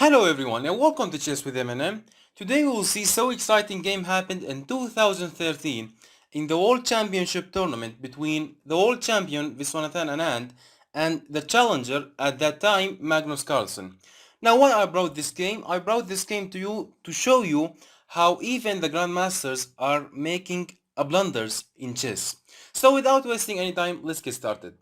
Hello everyone and welcome to Chess with MNM. Today we will see so exciting game happened in 2013 in the World Championship tournament between the world champion Viswanathan Anand and the challenger at that time Magnus Carlsen. Now why I brought this game? I brought this game to you to show you how even the grandmasters are making blunders in chess. So without wasting any time, let's get started.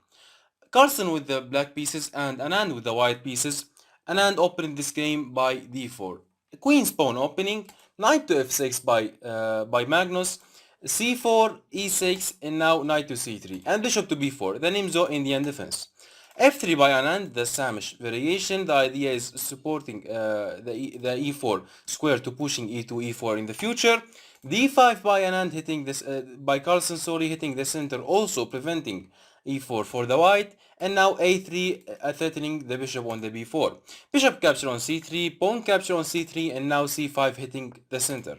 Carlsen with the black pieces and Anand with the white pieces. Anand opening this game by d4. Queen's pawn opening, knight to f6 by Magnus, c4, e6, and now knight to c3, and bishop to b4, the Nimzo Indian defense. f3 by Anand, the Samish variation. The idea is supporting the e4 square to pushing e2, e4 in the future. d5 by Anand hitting this by Carlsen, sorry, hitting the center, also preventing e4 for the white, and now a3 threatening the bishop on the b4. Bishop capture on c3, pawn capture on c3, and now c5 hitting the center.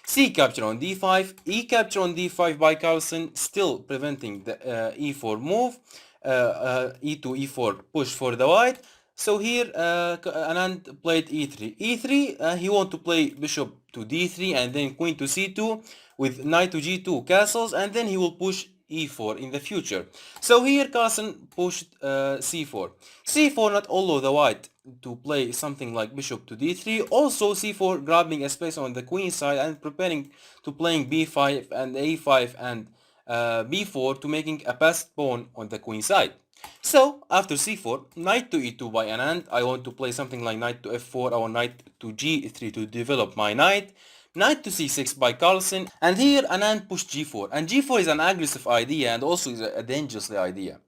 C capture on d5, E capture on d5 by Carlsen, still preventing the e4 move, e2, e4 push for the white. So here Anand played e3. e3, he want to play bishop to d3 and then queen to c2 with knight to g2 castles, and then he will push e4 in the future. So here Carlsen pushed c4. c4 not allow the white to play something like bishop to d3. Also c4 grabbing a space on the queen side and preparing to playing b5 and a5 and b4 to making a passed pawn on the queen side. So after c4, knight to e2 by Anand. I want to play something like knight to f4 or knight to g3 to develop my knight. Knight to c6 by Carlsen, and here Anand pushed g4, and g4 is an aggressive idea and also is a dangerous idea.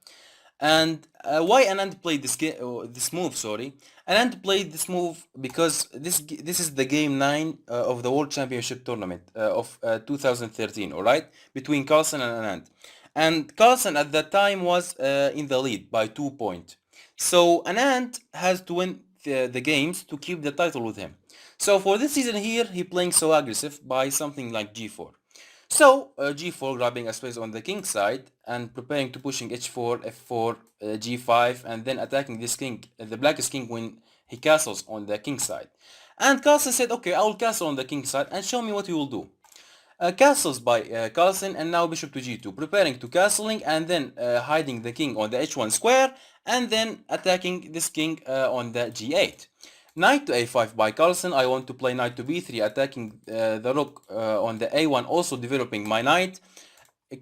And why Anand played this move? Sorry, Anand played this move because this is the game 9 of the World Championship tournament of 2013. All right, between Carlsen and Anand, and Carlsen at that time was in the lead by 2 points. So Anand has to win the games to keep the title with him. So for this season here, he playing so aggressive by something like g4. So g4 grabbing a space on the king side and preparing to pushing h4, f4, g5, and then attacking this king, the blackest king, when he castles on the king side. And Carlsen said, okay, I will castle on the king side and show me what you will do. Castles by Carlsen, and now bishop to g2, preparing to castling and then hiding the king on the h1 square and then attacking this king on the g8. Knight to a5 by Carlsen. I want to play knight to b3, attacking the rook on the a1, also developing my knight.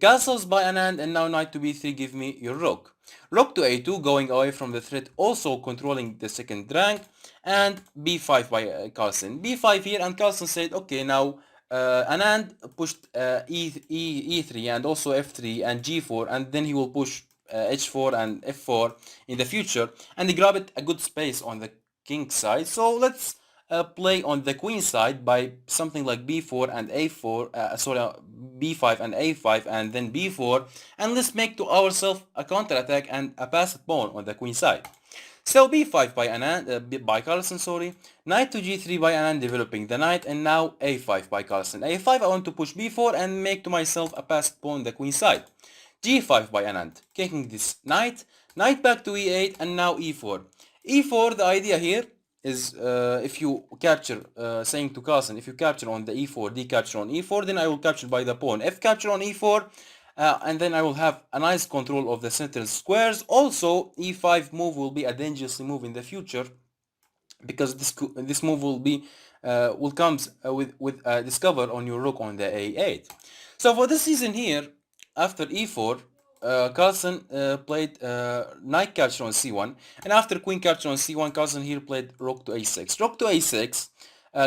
Castles by Anand, and now knight to b3, give me your rook. Rook to a2, going away from the threat, also controlling the second rank. And b5 by Carlsen. b5 here, and Carlsen said, okay, now Anand pushed e3 and also f3 and g4, and then he will push h4 and f4 in the future, and he grabbed a good space on the king side. So let's play on the queen side by something like b4 and a4, b5 and a5 and then b4, and let's make to ourselves a counter attack and a passed pawn on the queen side. So b5 by Anand, by Carlsen, sorry. Knight to g3 by Anand, developing the knight, and now a5 by Carlsen. a5, I want to push b4 and make to myself a passed pawn on the queen side. g5 by Anand, taking this knight, knight back to e8, and now e4. e4, the idea here is if you capture, saying to Carlsen, if you capture on the e4, d capture on e4, then I will capture by the pawn. F capture on e4, and then I will have a nice control of the central squares. Also, e5 move will be a dangerous move in the future, because this move will comes with discover on your rook on the a8. So for this season here, after e4, Carlsen played knight capture on c1, and after queen capture on c1, Carlsen here played rook to a6. Rook to a6,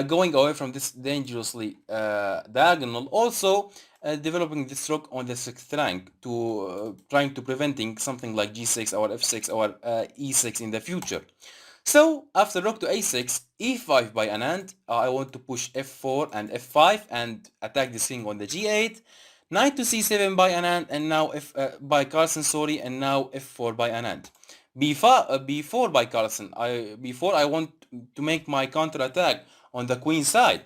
going away from this dangerously diagonal, also developing this rook on the 6th rank to trying to preventing something like g6 or f6 or e6 in the future. So after rook to a6, e5 by Anand, I want to push f4 and f5 and attack this king on the g8. Knight to c7 by Anand, and now by Carlsen, sorry, and now f4 by Anand. b4 by Carlsen. Before I want to make my counter attack on the queen side.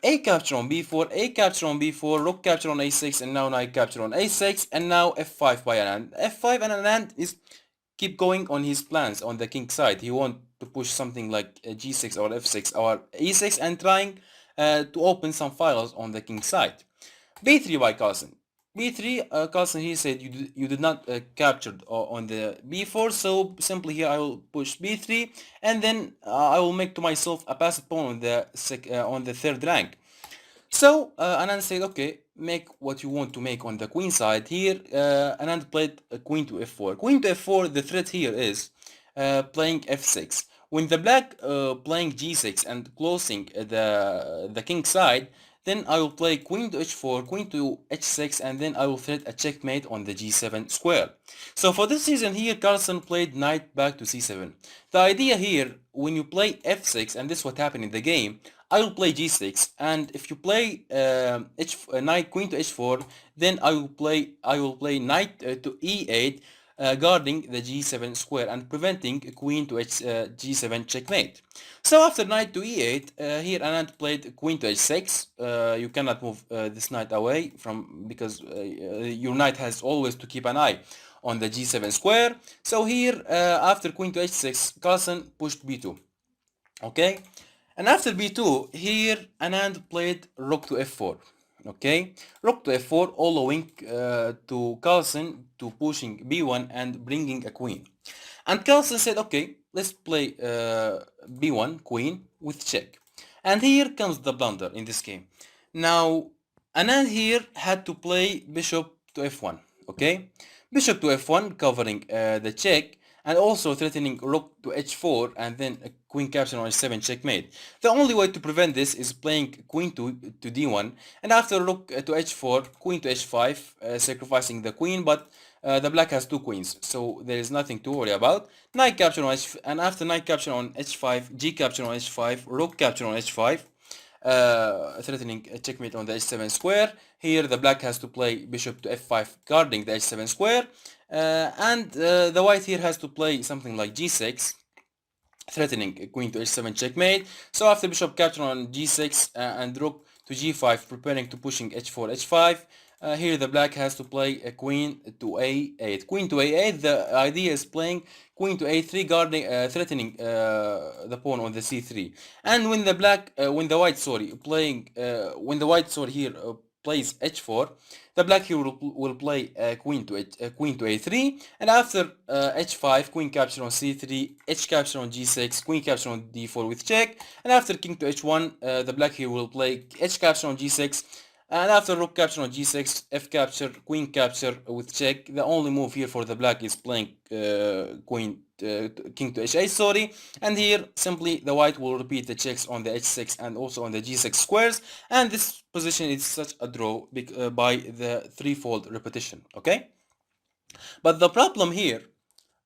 A capture on b4, A capture on b4, rook capture on a6, and now knight capture on a6, and now f5 by Anand. f5 and Anand is keep going on his plans on the king side. He want to push something like g6 or f6 or e6 and trying to open some files on the king side. b3 by Carlsen. b3, Carlsen he said you did not captured on the b4, so simply here I will push b3 and then I will make to myself a passive pawn on the third rank. So Anand said, okay, make what you want to make on the queen side. Here Anand played queen to f4. Queen to f4, the threat here is playing f6. When the black playing g6 and closing the king side, then I will play queen to h4, queen to h6, and then I will threat a checkmate on the g7 square. So for this reason here, Carlsen played knight back to c7. The idea here, when you play f6, and this is what happened in the game, I will play g6, and if you play knight queen to h4, then I will play knight to e8, guarding the g7 square and preventing queen to g7 checkmate. So after knight to e8, here Anand played queen to h6. You cannot move this knight away from, because your knight has always to keep an eye on the g7 square. So here after queen to h6, Carlsen pushed b2. Okay, and after b2, here Anand played rook to f4. Okay, rook to f4, allowing to Carlsen to pushing b1 and bringing a queen. And Carlsen said, okay, let's play b1 queen with check. And here comes the blunder in this game. Now Anand here had to play bishop to f1. Okay, bishop to f1 covering the check, and also threatening rook to h4 and then a queen capture on h7 checkmate. The only way to prevent this is playing queen to d1, and after rook to h4, queen to h5, sacrificing the queen, but the black has two queens, so there is nothing to worry about. Knight capture on h5, and after knight capture on h5, g capture on h5, rook capture on h5, threatening a checkmate on the h7 square. Here the black has to play bishop to f5, guarding the h7 square, and the white here has to play something like g6, threatening queen to h7 checkmate. So after bishop capture on g6 and rook to g5, preparing to pushing h4 h5, here the black has to play a queen to a8. Queen to a8, the idea is playing queen to a3, guarding, threatening the pawn on the c3. And when the white here plays h4, the black here will play queen to a3, and after h5, queen capture on c3, h capture on g6, queen capture on d4 with check, and after king to h1, the black here will play h capture on g6, and after rook capture on g6, f capture, queen capture with check. The only move here for the black is playing king to h8, sorry, and here simply the white will repeat the checks on the h6 and also on the g6 squares, and this position is such a draw by the threefold repetition. Okay, but the problem here,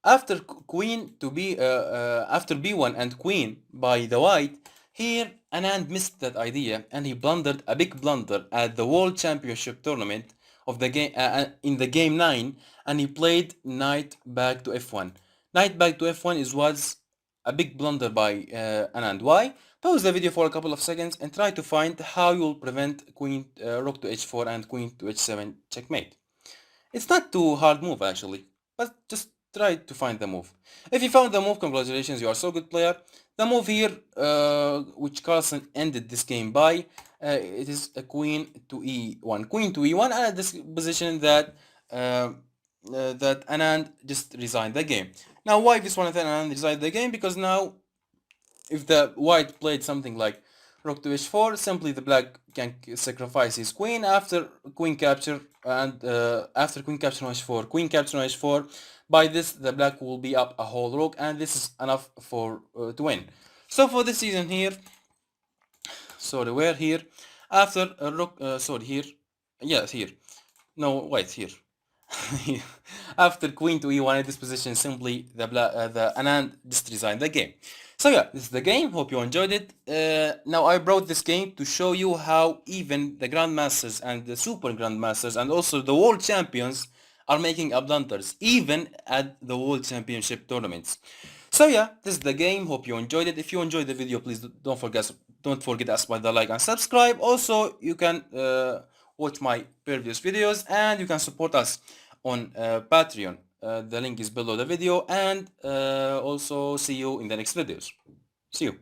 after queen to after b1 and queen by the white, here Anand missed that idea and he blundered a big blunder at the World Championship tournament of the game in the game 9, and he played knight back to f1. Knight back to f1 was a big blunder by Anand. Why? Pause the video for a couple of seconds and try to find how you will prevent queen rook to h4 and queen to h7 checkmate. It's not too hard move actually, but just try to find the move. If you found the move, congratulations, you are so good player. The move here, which Carlsen ended this game by, it is a queen to e1. Queen to e1, and at this position that that Anand just resigned the game. Now why Viswanathan Anand resigned the game? Because now if the white played something like rook to h4, simply the black can sacrifice his queen after queen capture, and after queen capture on h4, queen capture on h4. By this, the black will be up a whole rook, and this is enough for to win. So for this season here, sorry, where here, after a rook, sorry, here, yes, here, no, wait, here. After queen to e1 at this position, simply the Anand just resigned the game. So yeah, this is the game. Hope you enjoyed it. Now I brought this game to show you how even the grandmasters and the super grandmasters and also the world champions are making up blunders, even at the world championship tournaments. So yeah, this is the game. Hope you enjoyed it. If you enjoyed the video, please don't forget us by the like and subscribe. Also, you can watch my previous videos, and you can support us on Patreon. The link is below the video, and also see you in the next videos. See you.